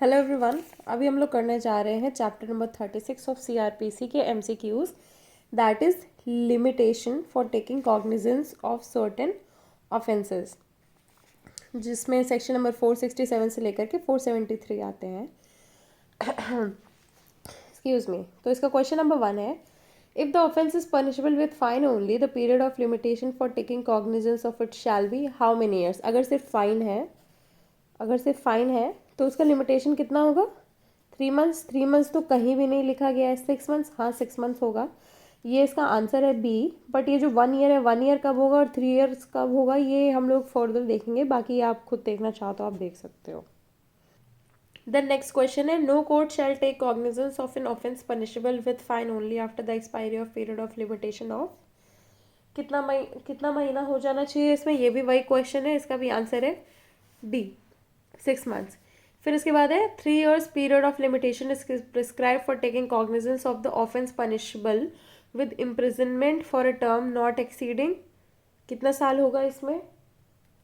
Hello everyone. अभी हम लोग करने जा रहे हैं चैप्टर नंबर 36 ऑफ सीआरपीसी के MCQs, that is limitation for taking cognizance of certain offences, जिसमें सेक्शन नंबर 467 से लेकर के 473 आते हैं। Excuse me. तो इसका क्वेश्चन नंबर 1 है, if the offence is punishable with fine only, the period of limitation for taking cognizance of it shall be how many years. अगर सिर्फ फाइन है तो उसका लिमिटेशन कितना होगा? 3 मंथ्स। 3 मंथ्स तो कहीं भी नहीं लिखा गया है। 6 मंथ्स, हाँ 6 मंथ्स होगा। ये इसका आंसर है बी। बट ये जो 1 ईयर है, 1 ईयर कब होगा और 3 ईयर्स कब होगा, ये हम लोग फर्दर देखेंगे। बाकी आप खुद देखना चाहो तो आप देख सकते हो। देन नेक्स्ट क्वेश्चन है, no court shall take cognizance of an offence punishable with fine only after the expiry of period of limitation of. कितना महीना हो जाना चाहिए इसमें? ये भी वही क्वेश्चन है, इसका भी आंसर है डी, 6 मंथ्स। फिर इसके बाद है 3 years period of limitation is prescribe for taking cognizance of the offence punishable with imprisonment for a term not exceeding. कितना साल होगा इसमें?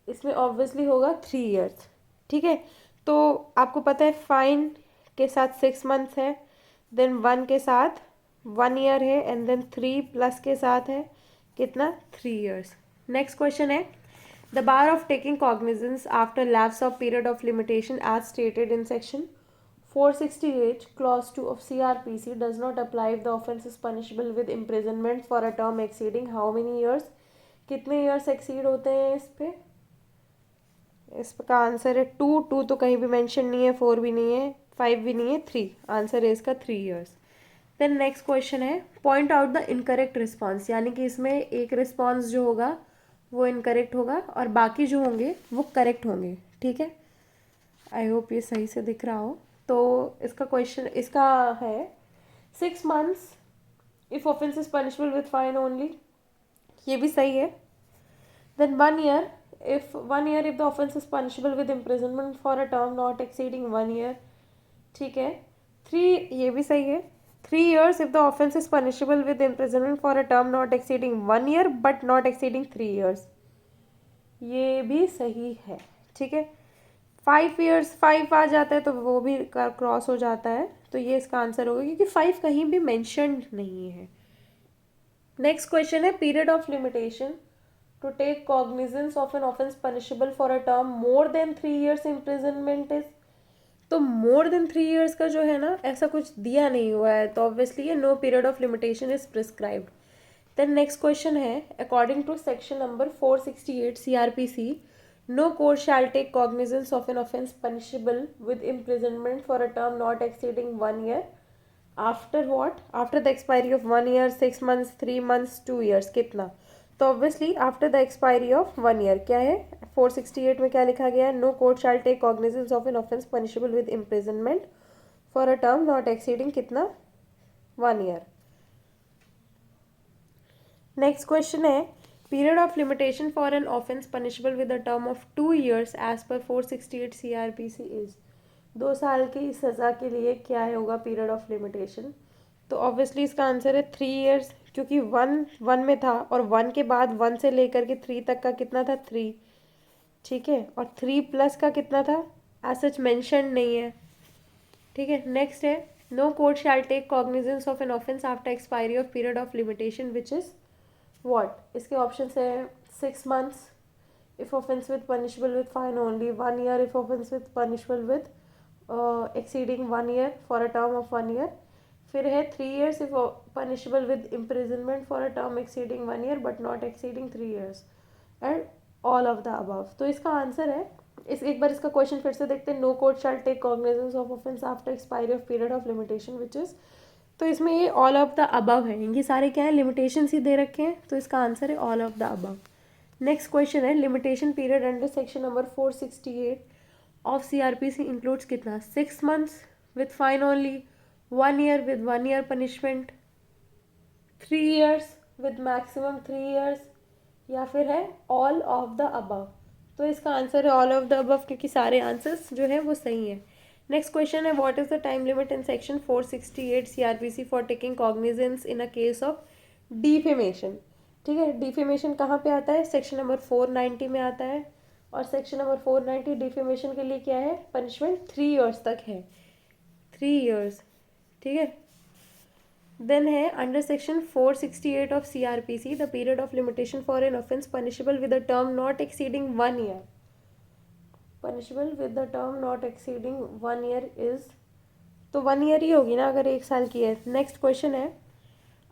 इसमें ऑब्वियसली होगा 3 years। ठीक है, तो आपको पता है फाइन के साथ 6 मंथ्स है, देन 1 के साथ 1 ईयर है, एंड देन 3 प्लस के साथ है कितना? 3 years। नेक्स्ट क्वेश्चन है, the bar of taking cognizance after lapse of period of limitation as stated in section 468 clause 2 of CRPC does not apply if the offence is punishable with imprisonment for a term exceeding how many years। कितने years exceed होते हैं इस पे? इसका answer है 2 तो कहीं भी मेंशन नहीं है, 4 भी नहीं है, 5 भी नहीं है, 3। आंसर है इसका 3 years। देन नेक्स्ट क्वेश्चन है, point out the incorrect response, यानी कि इसमें एक रिस्पॉन्स जो होगा वो इनकरेक्ट होगा और बाकी जो होंगे वो करेक्ट होंगे। ठीक है, आई होप ये सही से दिख रहा हो। तो इसका क्वेश्चन इसका है 6 months if offence is punishable with fine only, ये भी सही है। Then 1 year if the offense is punishable with imprisonment for a term not exceeding 1 year। ठीक है, 3, ये भी सही है। 3 years if the offense is punishable with imprisonment for a term not exceeding 1 year but not exceeding 3 years, ये भी सही है। ठीक है, 5 years 5 आ जाता है तो वो भी क्रॉस हो जाता है, तो ये इसका आंसर होगा क्योंकि 5 कहीं भी मेंशन्ड नहीं है। नेक्स्ट क्वेश्चन है, period of limitation to take cognizance of an offence punishable for a term more than 3 years imprisonment is. तो मोर देन 3 years का जो है ना, ऐसा कुछ दिया नहीं हुआ है, तो ऑब्वियसली ये no period of limitation is prescribed. Then next question है, according to section number 468 CRPC, no court shall take cognizance of an offence punishable with imprisonment for a term not exceeding 1 year after what? After the expiry of 1 year, 6 months, 3 months, 2 years, कितना? तो obviously after the expiry of 1 year। क्या है 468 में क्या लिखा गया है? No court shall take cognizance of an offence punishable with imprisonment for a term not exceeding कितना? 1 year। नेक्स्ट क्वेश्चन है, period of limitation for an offence punishable with a term of 2 years as per 468 CRPC is. 2 साल की सज़ा के लिए क्या होगा period of limitation? तो ऑब्वियसली इसका आंसर है 3 years, क्योंकि 1 में था और 1 के बाद 1 से लेकर के 3 तक का कितना था? 3। ठीक है, और 3 प्लस का कितना था? एज सच मेंशन नहीं है। ठीक है, नेक्स्ट है, no court shall take cognizance of an offence after expiry of period of limitation which is what? इसके ऑप्शन है 6 months if offense with punishable with fine only, 1 year if offense with punishable with exceeding 1 year for a term of 1 year, फिर है 3 years if punishable with imprisonment for a term exceeding 1 year but not exceeding 3 years, and all of the above। तो इसका answer है इस एक बार इसका question फिर से देखते हैं, no court shall take cognizance of offence after expiry of period of limitation which is, तो इसमें ये ऑल ऑफ द अबव है, इनके सारे क्या है? लिमिटेशन ही दे रखे हैं, तो इसका आंसर है all of the above. Next question है, limitation period under section number 468 of CRPC includes कितना? 6 months with fine only, 1 year with 1 year punishment, 3 years with maximum 3 years, या फिर है ऑल ऑफ द अबव। तो इसका answer है all of the above, क्योंकि सारे आंसर्स जो है वो सही है। नेक्स्ट क्वेश्चन है, what is the time limit in section 468 CRPC for taking cognizance in a case of defamation. ठीक है, डिफेमेशन कहाँ पे आता है? सेक्शन नंबर 490 में आता है, और सेक्शन नंबर 490 डिफेमेशन के लिए क्या है, पनिशमेंट 3 ईयर्स तक है, 3 ईयर्स, ठीक है। देन है under section 468 of CRPC the period of limitation for an offence punishable with a term not exceeding 1 year, punishable with the term not exceeding 1 year is, तो 1 ईयर ही होगी ना अगर 1 साल की है। नेक्स्ट क्वेश्चन है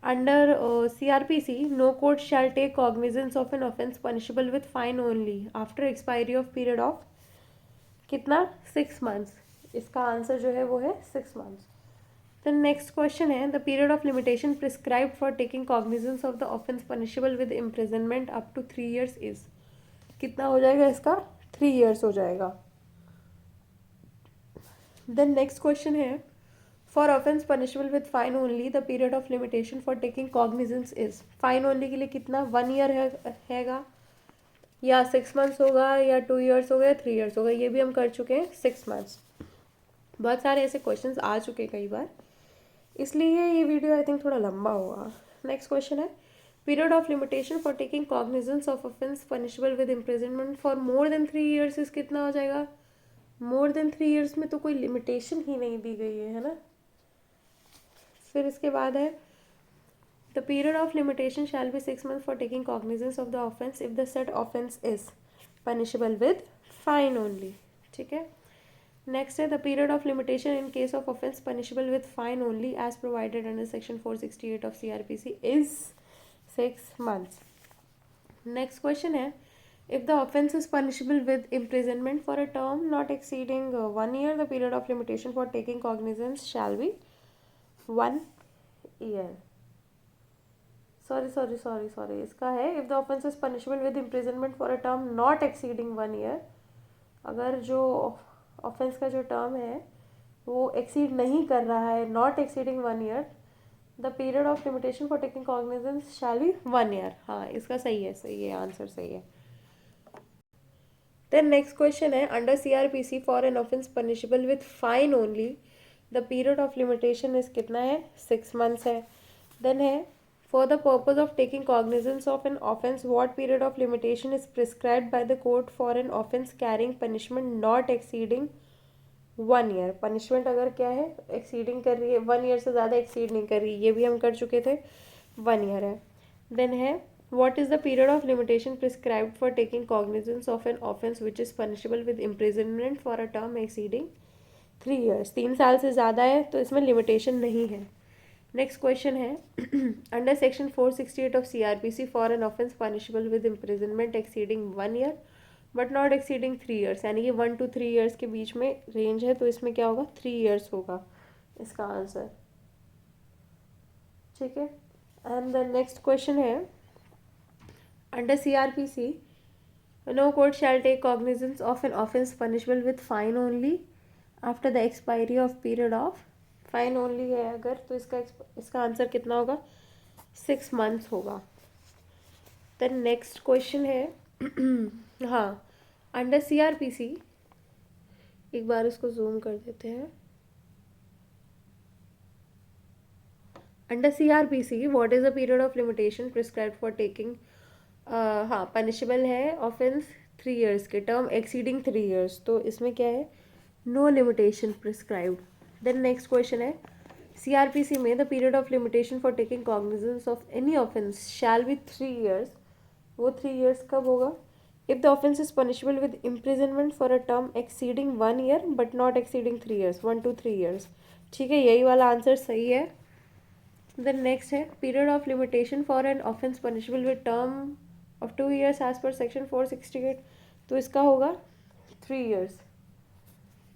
under CRPC no court shall take cognizance of an offence punishable with fine only after expiry of period of कितना, 6 months, इसका आंसर जो है वो है 6 मंथ्स। द नेक्स्ट क्वेश्चन है the period of limitation prescribed for taking cognizance of the offence punishable with imprisonment up to 3 years is, कितना हो जाएगा इसका, 3 ईयर्स हो जाएगा। देन नेक्स्ट क्वेश्चन है for offence punishable with fine only the period of limitation for taking cognizance is, fine only के लिए कितना, 1 ईयर हैगा या 6 मंथ्स होगा या 2 ईयर्स होगा या 3 ईयर्स होगा, ये भी हम कर चुके हैं 6 मंथ्स। बहुत सारे ऐसे क्वेश्चंस आ चुके हैं कई बार, इसलिए ये वीडियो आई थिंक थोड़ा लंबा होगा। नेक्स्ट क्वेश्चन है period of limitation for taking cognizance of offence punishable with imprisonment for more than 3 years is, कितना हो जाएगा, मोर देन 3 ईयर्स में तो कोई लिमिटेशन ही नहीं दी गई है ना। फिर इसके बाद है the period of limitation shall be 6 month for taking cognizance of the offence if the said offence is punishable with fine only, ठीक है। नेक्स्ट है the period of limitation in case of offence punishable with fine only as provided under section 468 of CRPC इज 6 months। Next question है if the offence is punishable with imprisonment for a term not exceeding 1 year the period of limitation for taking cognizance shall be 1 year। Sorry इसका है if the offence is punishable with imprisonment for a term not exceeding 1 year, अगर जो offence का जो term है वो exceed नहीं कर रहा है, not exceeding 1 year, the period of limitation for taking cognizance shall be 1 year. हाँ इसका सही है आंसर सही है। देन नेक्स्ट क्वेश्चन है under CRPC for an offence punishable with fine only the period of limitation is कितना है, 6 months है। देन है for the purpose of taking cognizance of an offence what period of limitation is prescribed by the court for an offence carrying punishment not exceeding 1 year, punishment अगर क्या है exceeding कर रही है, 1 ईयर से ज़्यादा एक्सीड नहीं कर रही, ये भी हम कर चुके थे, 1 ईयर है। देन है what is the period of limitation prescribed for taking cognizance of an offence which is punishable with imprisonment for a term exceeding 3 years, 3 साल से ज़्यादा है तो इसमें लिमिटेशन नहीं है। नेक्स्ट क्वेश्चन है under section 468 of CRPC for an offence punishable with imprisonment exceeding 1 year but not exceeding 3 years, यानी कि 1 to 3 ईयर्स के बीच में रेंज है, तो इसमें क्या होगा, 3 ईयर्स होगा इसका आंसर, ठीक है। एंड द नेक्स्ट क्वेश्चन है under CRPC no court shall take cognizance of an offence punishable with fine only after the expiry of period of, fine only है अगर तो इसका आंसर कितना होगा, 6 months होगा। देन नेक्स्ट क्वेश्चन है हाँ अंडर CRPC, एक बार इसको जूम कर देते हैं, under CRPC what is the period of limitation prescribed for taking, हाँ पनिशेबल है ऑफेंस 3 ईयर्स के, टर्म एक्सीडिंग 3 ईयर्स, तो इसमें क्या है, no limitation prescribed. Then next question है CRPC में the period of limitation for taking cognizance of any offence shall be 3 years, वो 3 ईयर्स कब होगा, if the offence is punishable with imprisonment for a term exceeding 1 year but not exceeding 3 years, 1 to 3 years, ठीक है, यही वाला answer सही है। Then next है period of limitation for an offence punishable with term of 2 years as per section 468, तो इसका होगा 3 ईयर्स,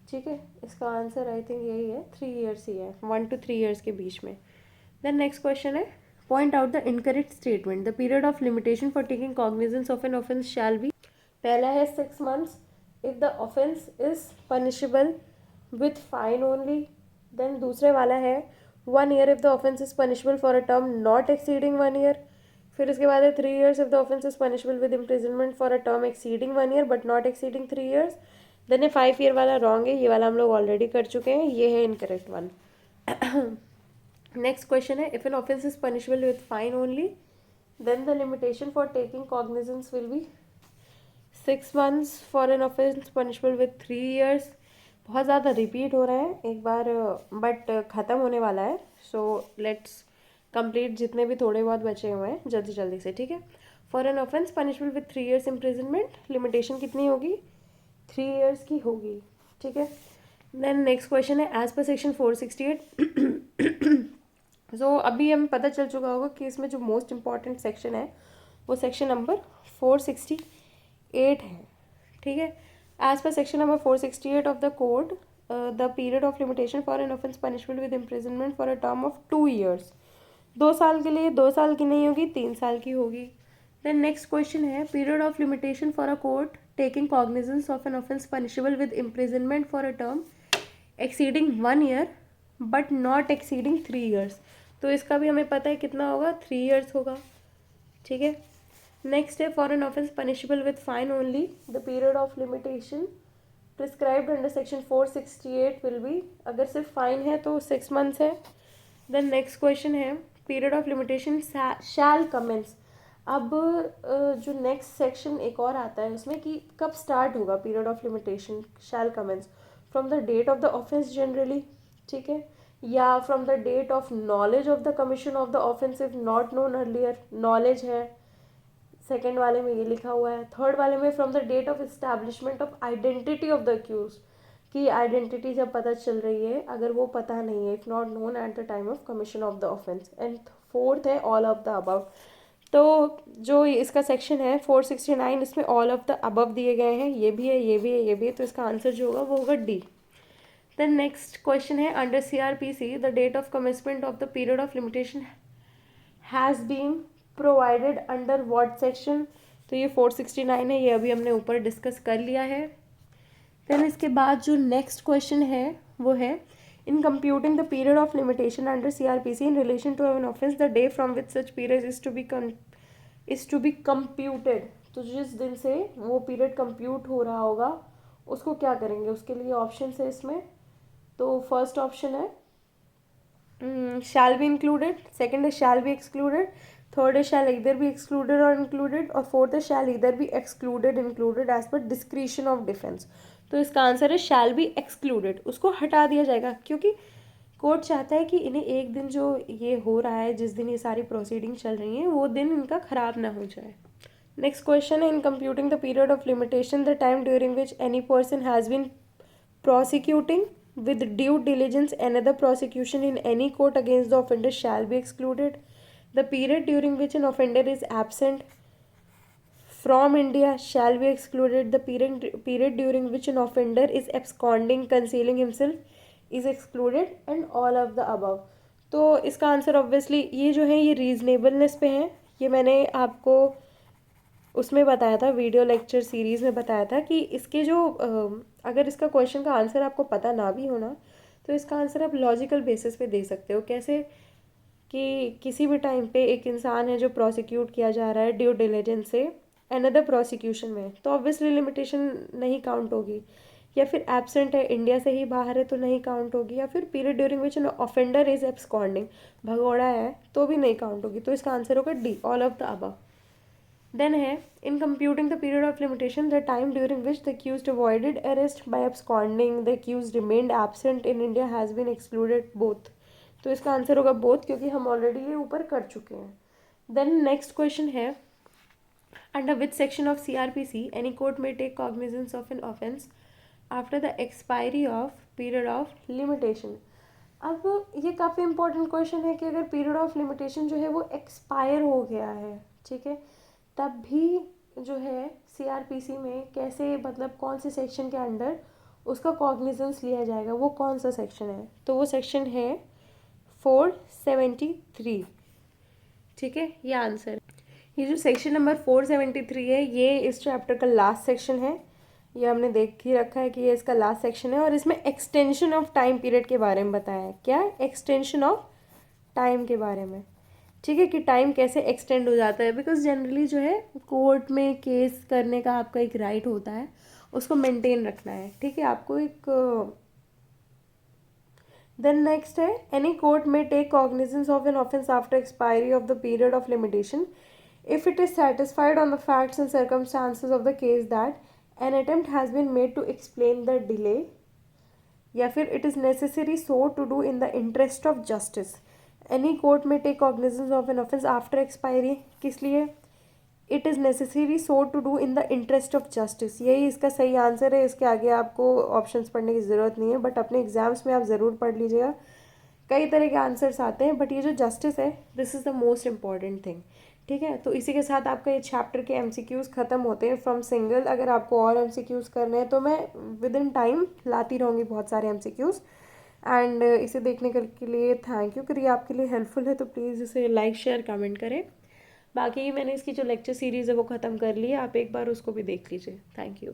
ठीक है, इसका आंसर आई थिंक यही है, 3 ईयर्स ही है, 1 to 3 ईयर्स के बीच में। देन नेक्स्ट क्वेश्चन है point out the incorrect statement, the period of limitation for taking cognizance of an offence shall be, पहला है 6 months if the offence is punishable with fine only, then दूसरे वाला है 1 year if the offence is punishable for a term not exceeding 1 year, फिर इसके बाद है 3 years if the offence is punishable with imprisonment for a term exceeding 1 year but not exceeding 3 years, then ये 5 year वाला wrong है, ये वाला हम लोग ऑलरेडी कर चुके हैं, ये है इनकरेक्ट वन। नेक्स्ट क्वेश्चन है if an offence is punishable with fine only then the limitation for taking cognizance will be 6 months for an offence punishable with 3 years। बहुत ज़्यादा रिपीट हो रहा है एक बार, बट ख़त्म होने वाला है। सो लेट्स कंप्लीट जितने भी थोड़े बहुत बचे हुए हैं जल्दी जल्दी से, ठीक है। For an offence punishable with 3 years imprisonment, limitation कितनी होगी? 3 years की होगी, ठीक है। देन नेक्स्ट क्वेश्चन है एज पर सेक्शन 468। सो अभी हमें पता चल चुका होगा कि इसमें जो मोस्ट इम्पॉर्टेंट सेक्शन है वो सेक्शन नंबर 468 है, ठीक है। As per section number 468 of the code, the period of limitation for an offence punishable with imprisonment for a term of 2 years। 2 साल के लिए 2 साल की नहीं होगी, 3 साल की होगी। देन नेक्स्ट क्वेश्चन है period of limitation for a court taking cognizance of an offence punishable with imprisonment for a term exceeding 1 year but not exceeding 3 years। तो इसका भी हमें पता है कितना होगा, 3 years होगा, ठीक है। नेक्स्ट है for an offence punishable with fine only, the period of limitation prescribed under section 468 will be, अगर सिर्फ फाइन है तो 6 months है। देन नेक्स्ट क्वेश्चन है period of limitation shall commence. अब जो नेक्स्ट सेक्शन एक और आता है उसमें कि कब स्टार्ट होगा period of limitation shall commence, from the date of the offence generally, ठीक है, या from the date of knowledge of the commission of the offence if not known earlier, knowledge है सेकेंड वाले में ये लिखा हुआ है। थर्ड वाले में from the date of establishment of identity of the accused, की आइडेंटिटी जब पता चल रही है, अगर वो पता नहीं है, if not known at the time of commission of the offence. And fourth है ऑल ऑफ द अबव। तो जो इसका सेक्शन है 469, इसमें ऑल ऑफ द अबव दिए गए हैं, ये भी है, ये भी है, ये भी है, तो इसका आंसर जो होगा वो होगा डी। देन नेक्स्ट क्वेश्चन है under CRPC the date of commencement of the period of limitation has been provided under what section. तो ये 469 है, ये अभी हमने ऊपर डिस्कस कर लिया है। देन इसके बाद जो नेक्स्ट क्वेश्चन है वो है in computing the period of limitation under CRPC in relation to an offence the day from which such period is to be computed. तो जिस दिन से वो पीरियड कंप्यूट हो रहा होगा उसको क्या करेंगे, उसके लिए ऑप्शन है इसमें। तो फर्स्ट ऑप्शन है शैल बी इंक्लूडेड, सेकेंड है शैल बी एक्सक्लूडेड, थर्ड है शैल इधर बी एक्सक्लूडेड और इंक्लूडेड, और फोर्थ है shall either be excluded included as per discretion of defence. तो इसका आंसर है शैल बी एक्सक्लूडेड, उसको हटा दिया जाएगा क्योंकि कोर्ट चाहता है कि इन्हें एक दिन जो ये हो रहा है, जिस दिन ये सारी प्रोसीडिंग चल रही हैं, वो दिन इनका खराब ना हो जाए। नेक्स्ट क्वेश्चन है in computing the period of limitation the time during which any person has been prosecuting with due diligence another prosecution in any court against the offender shall be excluded. The period during which an offender is absent from India shall be excluded. The period during which an offender is absconding, concealing himself is excluded, and all of the above. तो इसका answer obviously ये जो है ये reasonableness पे है। ये मैंने आपको उसमें बताया था, वीडियो लेक्चर सीरीज़ में बताया था कि इसके जो अगर इसका क्वेश्चन का आंसर आपको पता ना भी होना तो इसका आंसर आप लॉजिकल बेसिस पे दे सकते हो। कैसे कि किसी भी टाइम पे एक इंसान है जो प्रोसिक्यूट किया जा रहा है ड्यू डिलिजेंस से अनदर प्रोसिक्यूशन में, तो ऑब्वियसली लिमिटेशन नहीं काउंट होगी, या फिर एब्सेंट है, इंडिया से ही बाहर है तो नहीं काउंट होगी, या फिर period during which N offender is absconding, भगोड़ा है तो भी नहीं काउंट होगी। तो इसका आंसर होगा D, all of the above. Then है in computing the period of limitation the time during which the accused avoided arrest by absconding the accused remained absent in India has been excluded both. तो इसका answer होगा both, क्योंकि हम already ये ऊपर कर चुके हैं। देन नेक्स्ट क्वेश्चन है under which section of CRPC any court may take cognizance of an offence after the expiry of period of limitation. अब ये काफ़ी इंपॉर्टेंट क्वेश्चन है कि अगर पीरियड ऑफ लिमिटेशन जो है वो एक्सपायर हो गया है, ठीक है, तब भी जो है CRPC में कैसे, मतलब कौन से सेक्शन के अंडर उसका कॉग्निजेंस लिया जाएगा, वो कौन सा सेक्शन है। तो वो सेक्शन है 473, ठीक है, ये आंसर। ये जो सेक्शन नंबर 473 है ये इस चैप्टर का लास्ट सेक्शन है, ये हमने देख ही रखा है कि ये इसका लास्ट सेक्शन है, और इसमें एक्सटेंशन ऑफ टाइम पीरियड के बारे में बताया है। क्या? एक्सटेंशन ऑफ टाइम के बारे में, ठीक है, कि टाइम कैसे एक्सटेंड हो जाता है। बिकॉज जनरली जो है कोर्ट में केस करने का आपका एक राइट होता है, उसको मेंटेन रखना है, ठीक है, आपको एक। देन नेक्स्ट है any court may take cognizance of an offence after expiry of the period of limitation if it is satisfied on the facts and circumstances of the case that an attempt has been made to explain the delay, या फिर it is necessary so to do in the interest of justice. Any court may take cognizance of an offence after expiry, किस लिए? It is necessary so to do in the interest of justice, यही इसका सही answer है। इसके आगे आपको options पढ़ने की ज़रूरत नहीं है, बट अपने एग्जाम्स में आप ज़रूर पढ़ लीजिएगा, कई तरह के आंसर्स आते हैं, बट ये जो जस्टिस है this is the most important thing. ठीक है, तो इसी के साथ आपका ये चैप्टर के एमसीक्यूज़ ख़त्म होते हैं फ्रॉम सिंगल। अगर आपको और एमसीक्यूज़ करने हैं तो मैं विद इन टाइम लाती रहूँगी बहुत सारे एमसीक्यूज़। एंड इसे देखने के लिए थैंक यू। अगर ये आपके लिए हेल्पफुल है तो प्लीज़ इसे लाइक शेयर कमेंट करें। बाकी मैंने इसकी जो लेक्चर सीरीज़ है वो ख़त्म कर ली है, आप एक बार उसको भी देख लीजिए। Thank you.